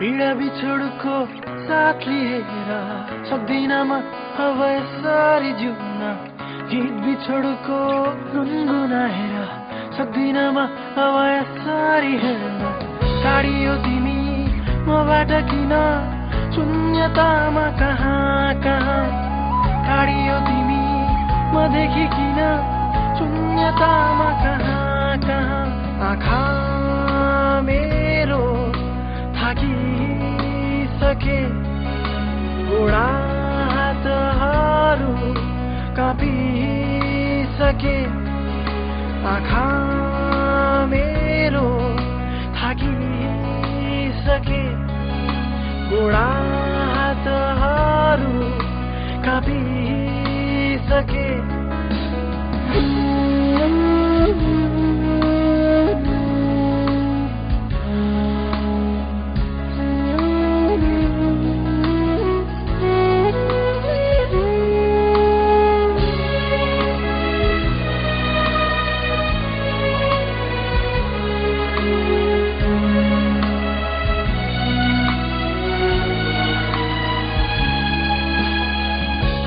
पीडा बिछोडको साथ लिएर सक्दिन म अब यसरी जिउन गीत बिछोडको गुनगुनाएर सक्दिन म अब यसरी हेर्न टाढियो तिमी मबाट किन शून्यतामा कहाँ कहाँ टाढियो तिमी मदेखि किन शून्यतामा कहाँ कहाँ आँखा मेरो थाकिसके गोडा हातहरू काँपिसके आँखा मेरो थाकिसके गोडा हातहरू काँपिसके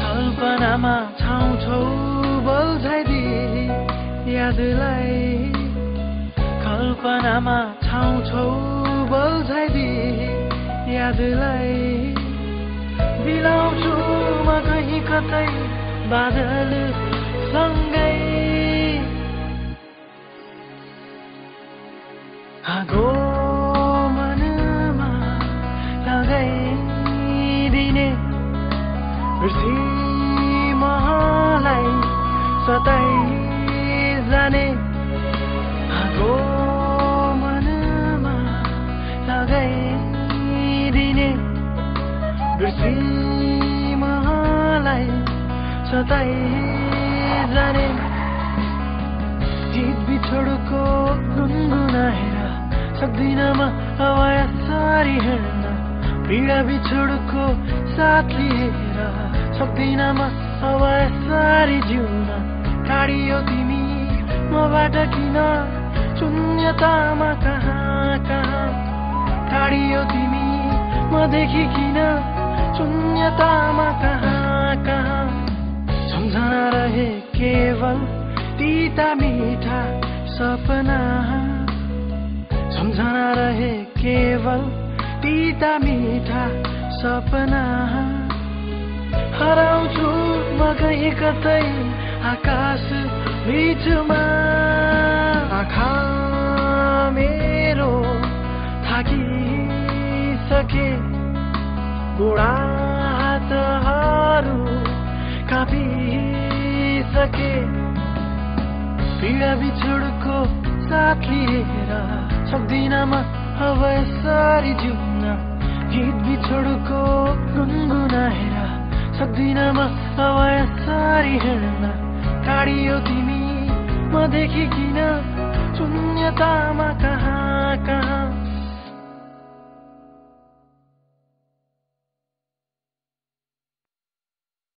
कल्पनामा छाउँ छौ बल्झाइदिए यादलाई कल्पनामा छाउँ छौ बल्झाइदिए यादलाई बिलाउँछु म कहीँ कतै बादल सँगै आगो मनमा लगाइदिने बिर्सी मलाई सताइ जाने आगो मनमा लगाइदिने बिर्सी मलाई सताइ जाने गीत बिछोडको गुनगुनाएर सक्दिन म अब यसरी हेर्न पीडा बिछोडको साथ लिएर सक्दिन म अब यसरी जिउन टाढियो तिमी मबाट किन शून्यतामा कहाँ कहाँ टाढियो तिमी मदेखि किन शून्यतामा कहाँ कहाँ सम्झना रहे केवल तीता मीठा सपना सम्झना रहे केवल तीता मीठा सपना हराउँछु म कहीँ कतै आकाश बिचमा आँखा मेरो थाकिसके गोडा हातहरू काँपिसके पीडा बिछोडको साथ लिएर सक्दिन म अब यसरी जिउन गीत बिछोडको गुनगुनाएर सक्दिन म अब यसरी हेर्न टाढियो तिमी मदेखि किन शून्यतामा कहाँ कहाँ